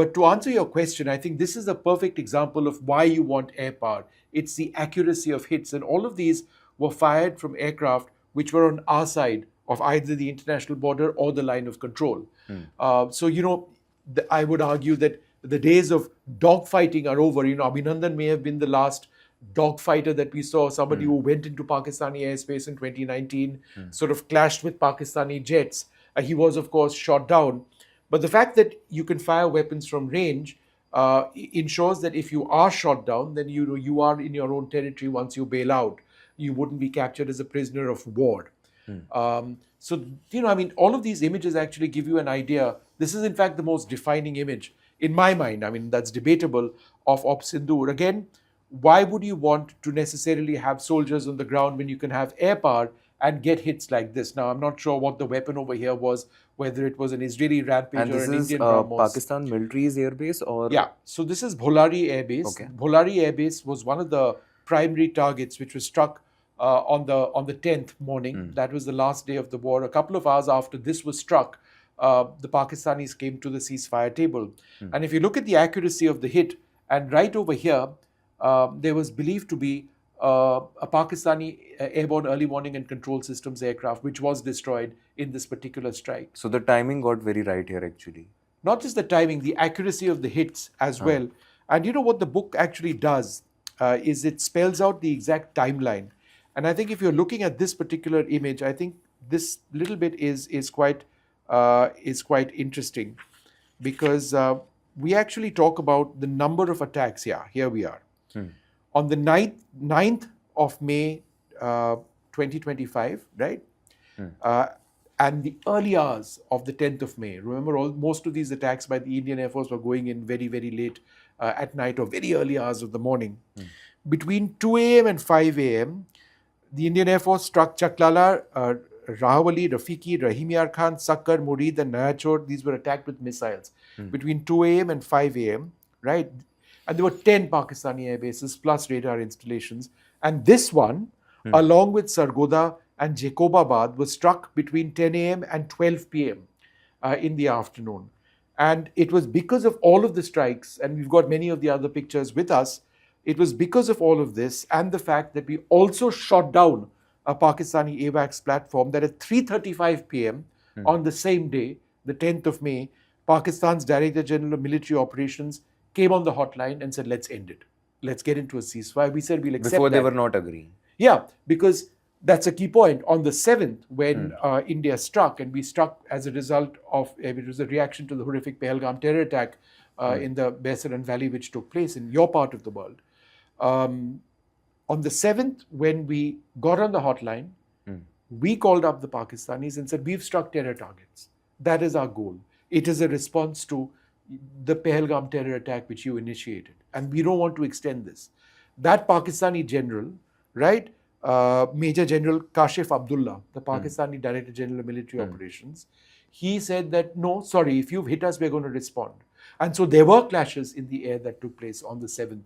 But to answer your question, I think this is a perfect example of why you want air power. It's the accuracy of hits. And all of these were fired from aircraft which were on our side of either the international border or the line of control. So, I would argue that the days of dogfighting are over. Abhinandan may have been the last dogfighter that we saw, somebody who went into Pakistani airspace in 2019, sort of clashed with Pakistani jets. He was, of course, shot down. But the fact that you can fire weapons from range ensures that if you are shot down, then you are in your own territory once you bail out. You wouldn't be captured as a prisoner of war. All of these images actually give you an idea. This is, in fact, the most defining image, in my mind, that's debatable, of Sindoor. Again, why would you want to necessarily have soldiers on the ground when you can have air power and get hits like this? Now, I'm not sure what the weapon over here was, whether it was an Israeli Rampage or an Indian BrahMos. And this is Pakistan military's airbase? Or yeah, so this is Bholari Air Base. Okay. Bholari Air Base was one of the primary targets which was struck on the 10th morning. That was the last day of the war. A couple of hours after this was struck, the Pakistanis came to the ceasefire table. And if you look at the accuracy of the hit, and right over here, there was believed to be a Pakistani airborne early warning and control systems aircraft, which was destroyed in this particular strike. So the timing got very right here, actually. Not just the timing, the accuracy of the hits as well. And you know what the book actually does is it spells out the exact timeline. And I think if you're looking at this particular image, I think this little bit is quite interesting, because we actually talk about the number of attacks. Yeah, here we are. On the 9th of May 2025, right? And the early hours of the 10th of May. Remember, most of these attacks by the Indian Air Force were going in very, very late at night or very early hours of the morning. Between 2 a.m. and 5 a.m., the Indian Air Force struck Chaklala, Rahawali, Rafiki, Rahimyar Khan, Sakkar, Murid and Nayachor. These were attacked with missiles between 2 a.m. and 5 a.m., right? And there were 10 Pakistani air bases plus radar installations. And this one, along with Sargodha and Jacobabad, was struck between 10 a.m. and 12 p.m. In the afternoon. And it was because of all of the strikes, and we've got many of the other pictures with us, it was because of all of this and the fact that we also shot down a Pakistani AWACS platform that at 3:35 p.m. on the same day, the 10th of May, Pakistan's Director General of Military Operations came on the hotline and said, let's end it. Let's get into a ceasefire. We said we'll accept Before that. They were not agreeing. Yeah, because that's a key point. On the 7th, when India struck, and we struck as a result of, it was a reaction to the horrific Pahalgam terror attack in the Baisaran Valley, which took place in your part of the world. On the 7th, when we got on the hotline, we called up the Pakistanis and said, we've struck terror targets. That is our goal. It is a response to the Pahalgam terror attack which you initiated. And we don't want to extend this. That Pakistani general, right, Major General Kashif Abdullah, the Pakistani Director General of Military Operations, he said that, no, sorry, if you've hit us, we're going to respond. And so there were clashes in the air that took place on the 7th.